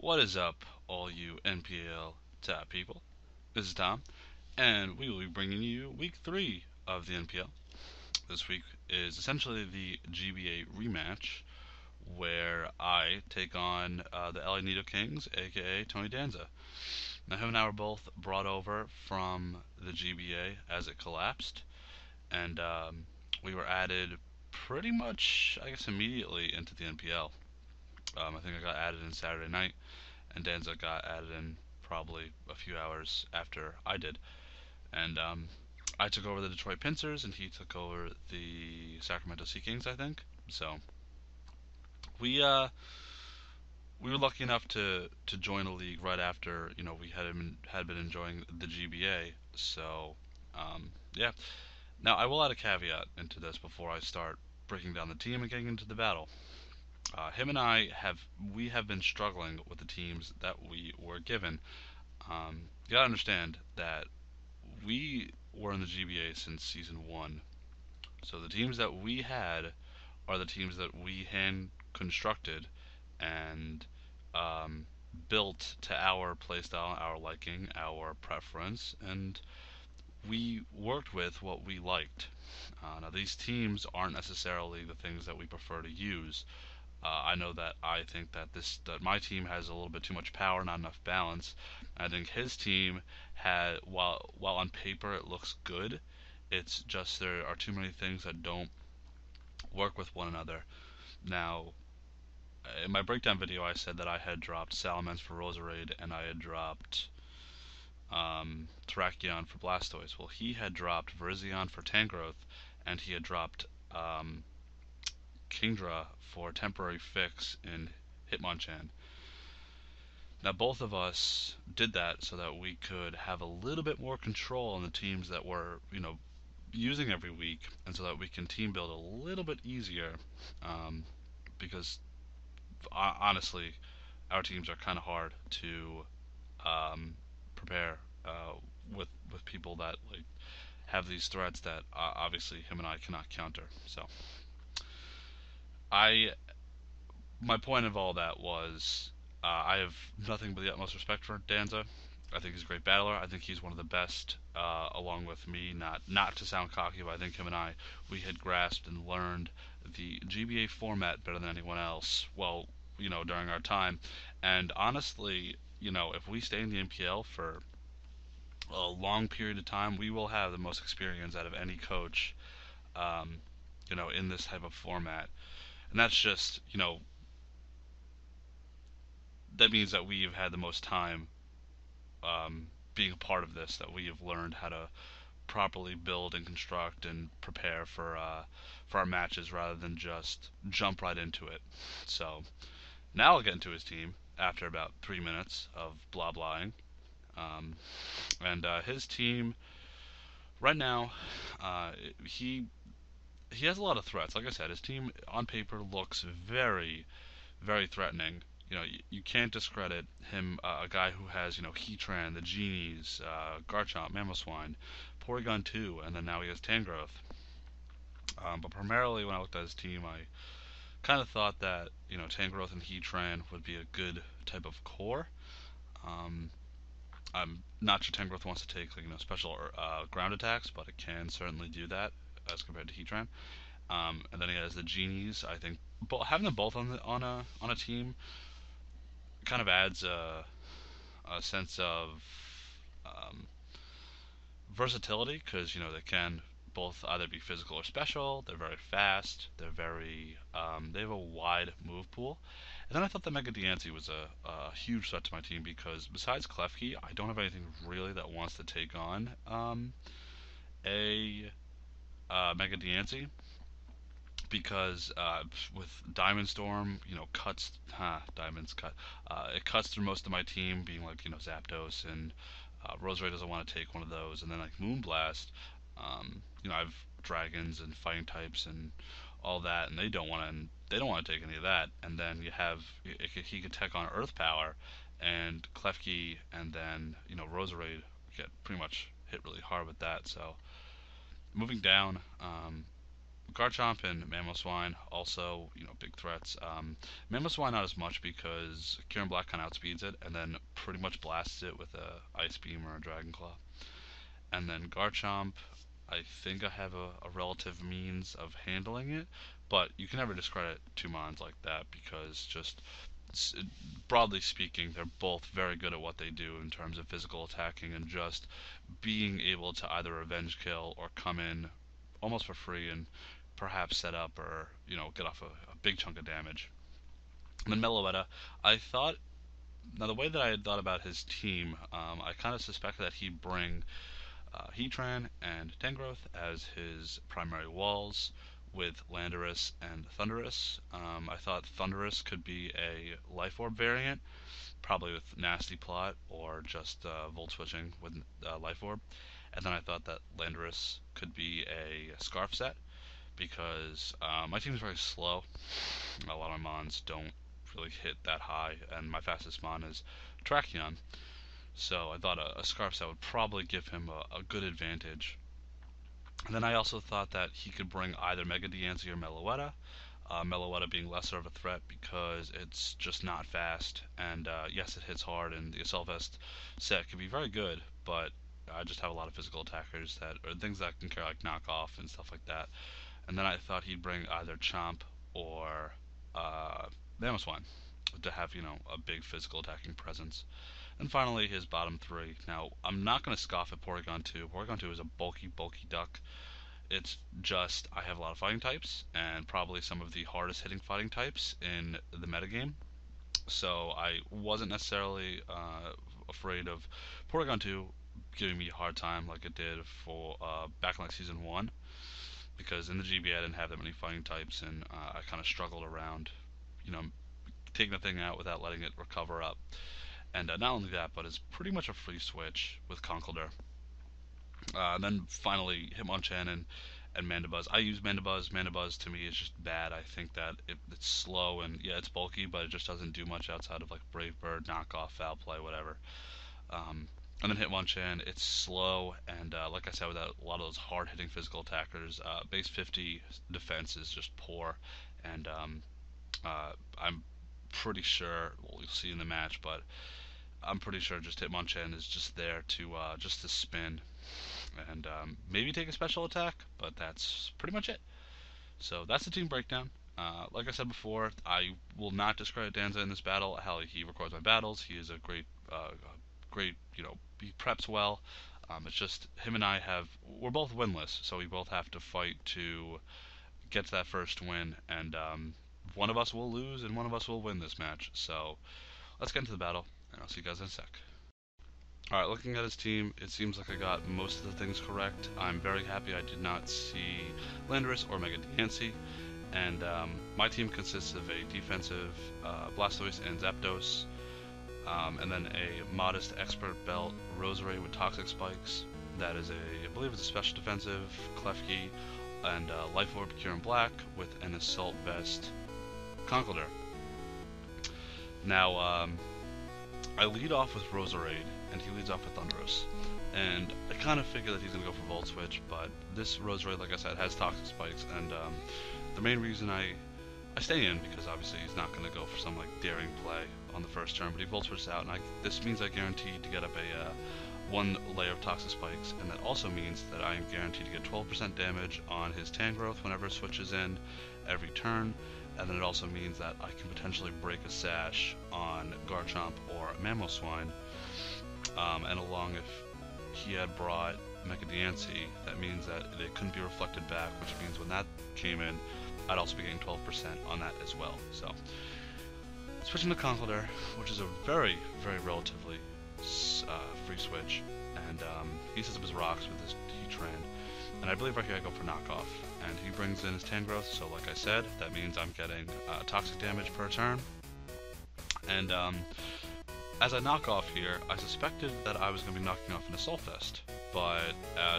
What is up, all you NPL tap people? This is Tom, and we will be bringing you week 3 of the NPL. This week is essentially the GBA rematch, where I take on the LA Nidokings, aka Tony Danza. Now, him and I were both brought over from the GBA as it collapsed, and we were added pretty much, I guess, immediately into the NPL. I think I got added in Saturday night, and Danza got added in probably a few hours after I did. And I took over the Detroit Pincers, and he took over the Sacramento Sea Kings, I think. So we uh, we were lucky enough to join a league right after we had been enjoying the GBA. So yeah. Now I will add a caveat into this before I start breaking down the team and getting into the battle. Him and I have been struggling with the teams that we were given. You gotta understand that we were in the GBA since season one, so the teams that we had are the teams that we hand constructed and um, built to our playstyle, our liking, our preference, and we worked with what we liked. Now, these teams aren't necessarily the things that we prefer to use. I know that I think that my team has a little bit too much power, not enough balance. I think his team had, while on paper it looks good, it's just there are too many things that don't work with one another. Now, in my breakdown video, I said that I had dropped Salamence for Roserade and I had dropped Terrakion for Blastoise. Well, he had dropped Virizion for Tangrowth, and he had dropped Kingdra for Temporary Fix in Hitmonchan. Now, both of us did that so that we could have a little bit more control on the teams that we're, using every week, and so that we can team build a little bit easier. Because honestly, our teams are kind of hard to prepare with people that like have these threats that obviously him and I cannot counter. So I my point of all that was I have nothing but the utmost respect for Danza. I think he's a great battler. I think he's one of the best, along with me. Not to sound cocky, but I think him and I we had grasped and learned the GBA format better than anyone else. Well, during our time, and honestly, if we stay in the NPL for a long period of time, we will have the most experience out of any coach, um, in this type of format. And that's just, that means that we've had the most time being a part of this, that we have learned how to properly build and construct and prepare for our matches rather than just jump right into it. So now I'll get into his team after about 3 minutes of blah blahing. Um, and his team right now, uh, he he has a lot of threats. Like I said, his team on paper looks very, very threatening. You can't discredit him, a guy who has, Heatran, the Genies, Garchomp, Mamoswine, Porygon 2, and then now he has Tangrowth. But primarily, when I looked at his team, I kind of thought that, Tangrowth and Heatran would be a good type of core. Um, I'm not sure Tangrowth wants to take, like, special ground attacks, but it can certainly do that as compared to Heatran. And then he has the Genies. I think having them both on a team kind of adds a sense of um, versatility because they can both either be physical or special. They're very fast. They have a wide move pool. And then I thought the Mega Diancie was a huge threat to my team because besides Klefki, I don't have anything really that wants to take on a Mega Diancie because with Diamond Storm, cuts, Diamonds cut, it cuts through most of my team, being like Zapdos and Roserade doesn't want to take one of those, and then like Moonblast, I've dragons and fighting types and all that, and they don't want to take any of that, and then he could tech on Earth Power, and Klefki, and then Roserade get pretty much hit really hard with that. So moving down, Garchomp and Mamoswine also, big threats. Mamoswine not as much because Kieran Black kind of outspeeds it and then pretty much blasts it with a Ice Beam or a Dragon Claw. And then Garchomp, I think I have a relative means of handling it, but you can never discredit two mons like that because just broadly speaking, they're both very good at what they do in terms of physical attacking and just being able to either revenge kill or come in almost for free and perhaps set up or get off a big chunk of damage. And then Meloetta, I thought now the way that I had thought about his team, I kind of suspected that he'd bring Heatran and Tangrowth as his primary walls with Landorus and Thundurus. I thought Thundurus could be a Life Orb variant, probably with Nasty Plot or just Volt Switching with Life Orb. And then I thought that Landorus could be a Scarf set because my team is very slow. A lot of my mons don't really hit that high, and my fastest mon is Tracheon. So I thought a Scarf set would probably give him a good advantage. And then I also thought that he could bring either Mega Diancie or Meloetta. Meloetta being lesser of a threat because it's just not fast, and yes, it hits hard, and the Assault Vest set can be very good, but I just have a lot of physical attackers that, or things that can carry like knock off and stuff like that. And then I thought he'd bring either Chomp or Mamoswine to have, a big physical attacking presence. And finally, his bottom three. Now, I'm not going to scoff at Porygon 2. Porygon 2 is a bulky duck. It's just, I have a lot of fighting types, and probably some of the hardest hitting fighting types in the metagame. So I wasn't necessarily afraid of Porygon 2 giving me a hard time like it did for back in like Season 1. Because in the GBA I didn't have that many fighting types, and I kind of struggled around, taking the thing out without letting it recover up. And not only that, but it's pretty much a free switch with Conkeldurr. Then finally, Hitmonchan and Mandibuzz. I use Mandibuzz. Mandibuzz to me is just bad. I think that it's slow and yeah, it's bulky, but it just doesn't do much outside of like Brave Bird, Knockoff, Foul Play, whatever. And then Hitmonchan, it's slow, and like I said, without a lot of those hard-hitting physical attackers, base 50 defense is just poor, and I'm pretty sure, well, you'll see in the match, but I'm pretty sure just Hitmonchan is just there to just to spin, and maybe take a special attack, but that's pretty much it. So that's the team breakdown. Like I said before, I will not discredit Danza in this battle. Hell, he records my battles. He is a great, he preps well. It's just him and we're both winless, so we both have to fight to get to that first win, and one of us will lose and one of us will win this match. So let's get into the battle, and I'll see you guys in a sec. Alright, looking at his team, it seems like I got most of the things correct. I'm very happy I did not see Landorus or Mega Diancie. And my team consists of a defensive Blastoise and Zapdos, and then a modest expert belt Roserade with Toxic Spikes. That is I believe it's a special defensive Klefki, and Life Orb Kieran Black with an Assault Vest Conkeldurr. Now, I lead off with Roserade, and he leads off with Thundurus. And I kind of figure that he's going to go for Volt Switch, but this Roserade, like I said, has Toxic Spikes, and the main reason I stay in, because obviously he's not going to go for some like daring play on the first turn, but he Volt Switches out, and this means I guaranteed to get up a one layer of Toxic Spikes, and that also means that I am guaranteed to get 12% damage on his Tangrowth whenever it switches in every turn, and then it also means that I can potentially break a sash on Garchomp or Mamoswine, and along if he had brought Mega Diancie, that means that it couldn't be reflected back, which means when that came in, I'd also be getting 12% on that as well. So, switching to Conkeldurr, which is a very, very relatively free switch, and he sets up his rocks with his Heatran, and I believe right here I go for knockoff, and he brings in his Tangrowth, so like I said, that means I'm getting toxic damage per turn, and as I knock off here, I suspected that I was going to be knocking off an Assault Vest, but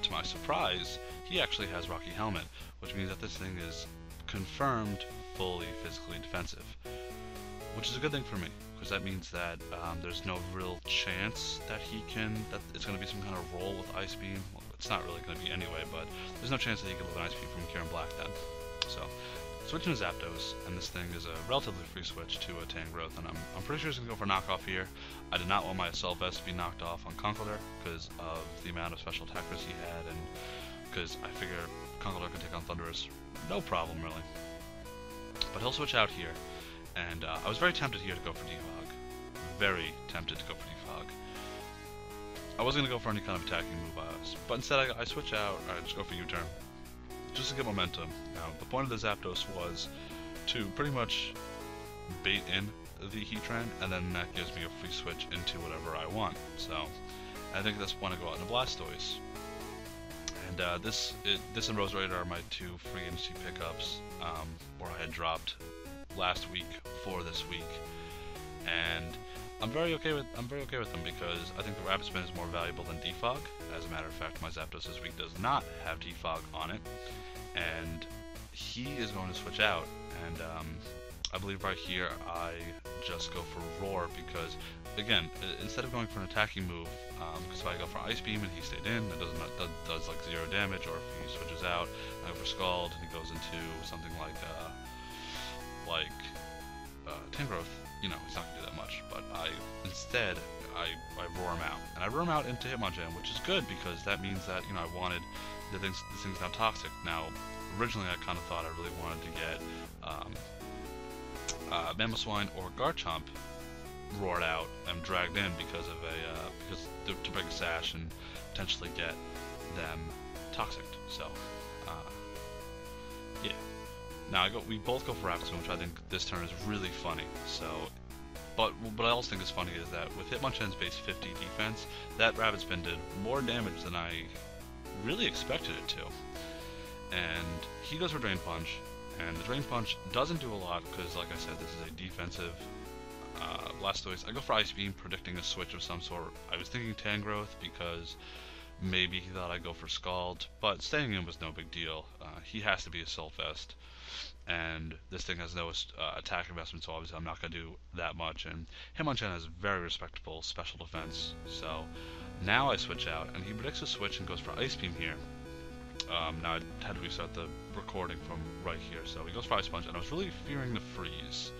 to my surprise, he actually has Rocky Helmet, which means that this thing is confirmed fully physically defensive. which is a good thing for me, because that means that there's no real chance that that it's going to be some kind of roll with Ice Beam. Well, it's not really going to be anyway, but there's no chance that he can live an Ice Beam from Kieran Black then. So, switching to Zapdos, and this thing is a relatively free switch to a Tangrowth, and I'm pretty sure he's going to go for knockoff here. I did not want my Assault Vest to be knocked off on Conkeldurr because of the amount of special attackers he had, and because I figure Conkeldurr can take on Thundurus no problem, really. But he'll switch out here, and I was very tempted here to go for Defog. Very tempted to go for Defog. I wasn't going to go for any kind of attacking move, but instead I switch out, I just go for U-turn, just to get momentum. Now, the point of the Zapdos was to pretty much bait in the Heatran, and then that gives me a free switch into whatever I want. So, I think that's when I go out into Blastoise. And this and Roserade are my two free NC pickups, where I had dropped last week for this week, and I'm very okay with them because I think the Rapid Spin is more valuable than Defog. As a matter of fact, my Zapdos this week does not have Defog on it, and he is going to switch out. And I believe right here I just go for Roar because, again, instead of going for an attacking move, because if I go for Ice Beam and he stayed in, it does like 0 damage, or if he switches out, I go for Scald and he goes into something like Tangrowth, you know, he's not going to do that much, but instead I roar him out, and I roar him out into Hitmonchan, which is good because that means that, you know, I wanted this thing's now toxic. Now, originally I kind of thought I really wanted to get Mamoswine or Garchomp roared out and dragged in because to break a sash and potentially get them toxic. So yeah. Now we both go for Rapid Spin, which I think this turn is really funny. So, but what I also think is funny is that with Hitmonchan's base 50 defense, that Rapid Spin did more damage than I really expected it to. And he goes for Drain Punch, and the Drain Punch doesn't do a lot because, like I said, this is a defensive Blastoise. I go for Ice Beam, predicting a switch of some sort. I was thinking Tangrowth because maybe he thought I'd go for Scald, but staying in was no big deal. He has to be Assault Vest, and this thing has no attack investment, so obviously I'm not going to do that much. And Hitmonchan has very respectable special defense, so now I switch out, and he predicts a switch and goes for Ice Beam here. Now I had to restart the recording from right here, so he goes for Ice Punch, and I was really fearing the freeze,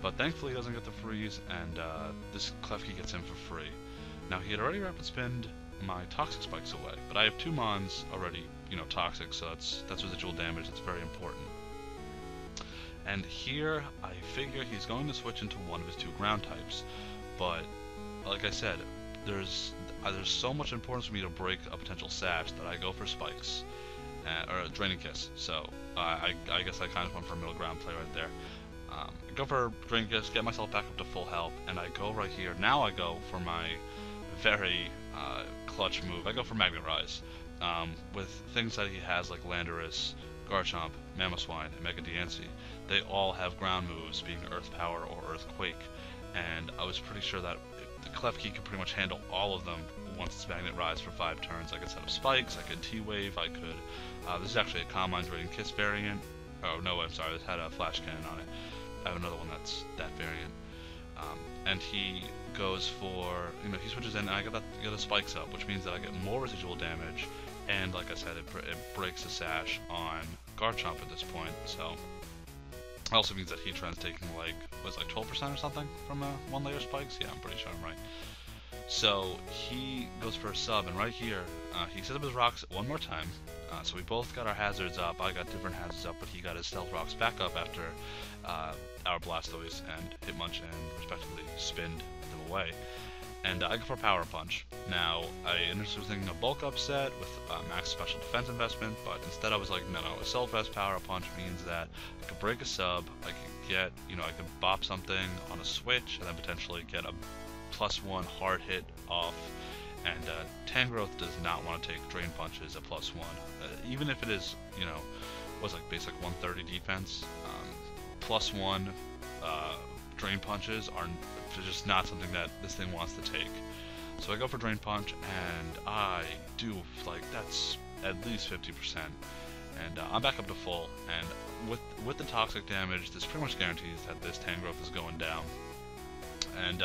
but thankfully he doesn't get the freeze, and this Klefki gets in for free. Now he had already Rapid Spinned my Toxic Spikes away, but I have 2 Mons already, you know, toxic, so that's residual damage. That's very important. And here I figure he's going to switch into one of his 2 ground types, but like I said, there's so much importance for me to break a potential sash that I go for Spikes, or a Draining Kiss. So I guess I kind of went for a middle ground play right there. I go for Draining Kiss, get myself back up to full health, and I go right here. Now I go for my very clutch move. I go for Magnet Rise. With things that he has like Landorus, Garchomp, Mamoswine, and Mega Diancie, they all have ground moves, being Earth Power or Earthquake, and I was pretty sure that the Klefki could pretty much handle all of them once it's Magnet Rise for 5 turns. I could set up Spikes, I could T-Wave, I could... this is actually a Calm Mind Draining Kiss variant. Oh, no, I'm sorry, this had a Flash Cannon on it. I have another one that's that variant. And he goes for... You know, he switches in, and I get a Spikes up, which means that I get more residual damage, and like I said, it breaks the sash on Garchomp at this point, so... It also means that Heatran's taking like, was like 12% or something from 1-layer Spikes? Yeah, I'm pretty sure I'm right. So he goes for a sub, and right here, he sets up his rocks 1 more time. So we both got our hazards up. I got different hazards up, but he got his stealth rocks back up after our Blastoise and Hitmonchan respectively spinned them away. And I go for Power Punch. Now, I initially was thinking a bulk upset with max special defense investment, but instead I was like, no, Assault Vest Power Punch means that I could break a sub, I could get, you know, I could bop something on a switch, and then potentially get a +1 hard hit off. And Tangrowth does not want to take Drain Punches at +1. Even if it is, you know, was like basic 130 defense, +1 Drain Punches are just not something that this thing wants to take. So I go for Drain Punch, and I do, like, that's at least 50%. And I'm back up to full, and with the toxic damage, this pretty much guarantees that this Tangrowth is going down. And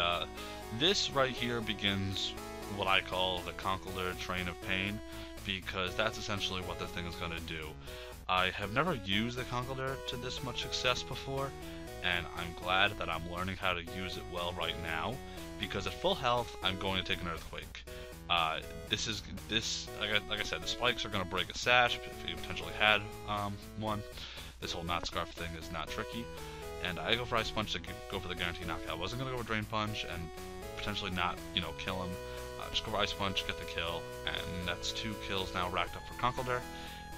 this right here begins what I call the Conkeldurr Train of Pain, because that's essentially what this thing is going to do. I have never used the Conkeldurr to this much success before, and I'm glad that I'm learning how to use it well right now, because at full health, I'm going to take an Earthquake. Like I said, the spikes are going to break a sash if you potentially had one. This whole Knot Scarf thing is not tricky. And I go for Ice Punch to go for the guaranteed knockout. I wasn't going to go for Drain Punch and potentially not, kill him. Just go for Ice Punch, get the kill, and that's 2 kills now racked up for Conkeldurr.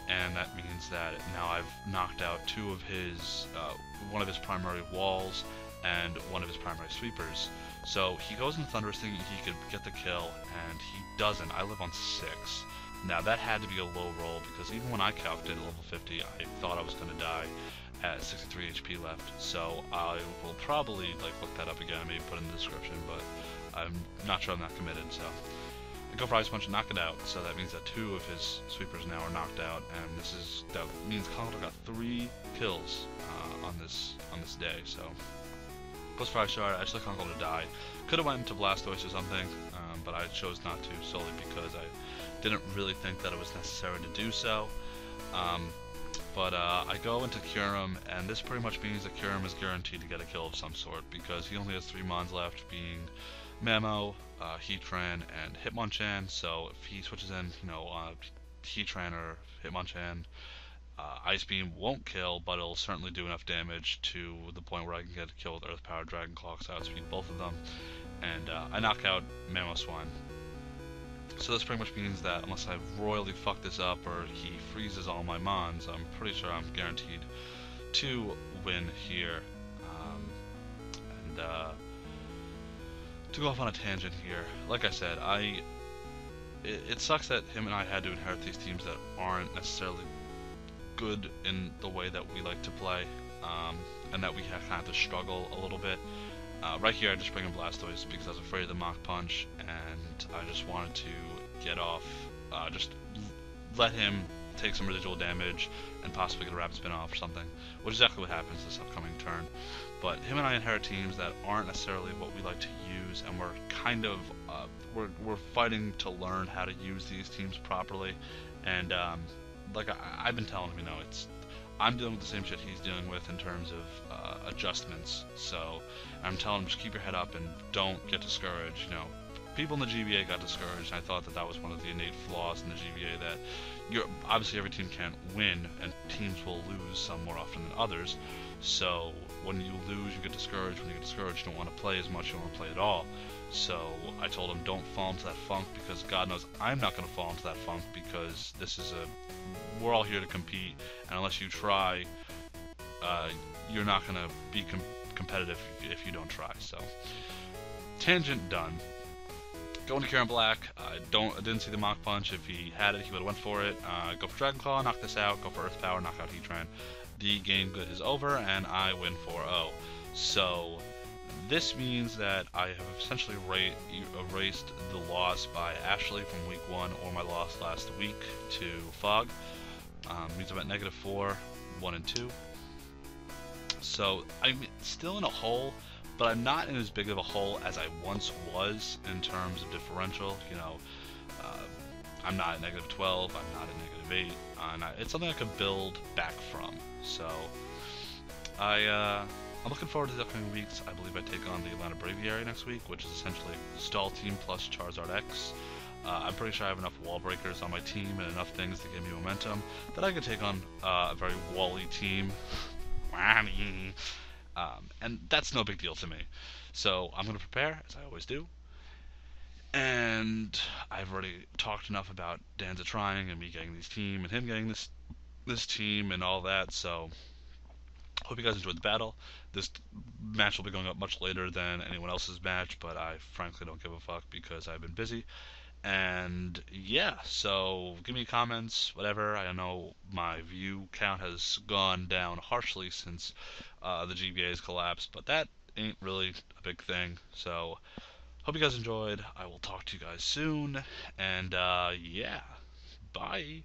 And that means that now I've knocked out 2 of his, one of his primary walls and one of his primary sweepers. So he goes in Thunderous thinking he could get the kill, and he doesn't. I live on 6. Now that had to be a low roll, because even when I calced it at level 50, I thought I was going to die at 63 HP left. So I will probably look that up again, maybe put it in the description, but I'm not sure I'm not committed. So I go for Ice Punch and knock it out. So that means that 2 of his sweepers now are knocked out, and that means Conkeldurr got 3 kills on this day. So goes for Ice Shard. I just let Conkeldurr die. Could have went into Blastoise or something, but I chose not to, solely because I didn't really think that it was necessary to do so. But I go into Kyurem, and this pretty much means that Kyurem is guaranteed to get a kill of some sort, because he only has 3 mons left, being Mamo, Heatran, and Hitmonchan. So if he switches in, Heatran or Hitmonchan, Ice Beam won't kill, but it'll certainly do enough damage to the point where I can get a kill with Earth Power, Dragon Claw, so I outspeed both of them. And I knock out Mamoswine. So this pretty much means that unless I royally fuck this up or he freezes all my mons, I'm pretty sure I'm guaranteed to win here. To go off on a tangent here, like I said, it sucks that him and I had to inherit these teams that aren't necessarily good in the way that we like to play, and that we kind of to struggle a little bit. Right here I just bring in Blastoise because I was afraid of the Mach Punch, and I just wanted to get off, just let him take some residual damage and possibly get a Rapid Spin off or something, which is exactly what happens this upcoming turn. But him and I inherit teams that aren't necessarily what we like to use, and we're kind of, we're fighting to learn how to use these teams properly. And like I've been telling him, I'm dealing with the same shit he's dealing with in terms of adjustments. So I'm telling him, just keep your head up and don't get discouraged. People in the GBA got discouraged, and I thought that was one of the innate flaws in the GBA, that obviously every team can't win, and teams will lose some more often than others. So when you lose, you get discouraged. When you get discouraged, you don't want to play as much, you don't want to play at all. So I told him, don't fall into that funk, because God knows I'm not going to fall into that funk, because we're all here to compete, and unless you try, you're not going to be competitive if you don't try. So tangent done. Going to Kyurem Black, I didn't see the Mach Punch. If he had it, he would have went for it. Go for Dragon Claw, knock this out. Go for Earth Power, knock out Heatran. The game is over, and I win 4-0. So this means that I have essentially erased the loss by Ashley from week 1, or my loss last week to Fog. Means I'm at -4, 1 and 2. So I'm still in a hole, but I'm not in as big of a hole as I once was in terms of differential. I'm not at -12, I'm not at -8, and it's something I could build back from. So I'm looking forward to the upcoming weeks. I believe I take on the Atlanta Braviary next week, which is essentially Stall Team plus Charizard X. I'm pretty sure I have enough wall breakers on my team and enough things to give me momentum that I could take on a very wally team. And that's no big deal to me. So I'm going to prepare, as I always do. And I've already talked enough about Danza trying and me getting this team and him getting this team and all that. So hope you guys enjoyed the battle. This match will be going up much later than anyone else's match, but I frankly don't give a fuck because I've been busy. And yeah, so give me comments, whatever. I know my view count has gone down harshly since the GBA has collapsed, but that ain't really a big thing. So hope you guys enjoyed. I will talk to you guys soon, and yeah, bye.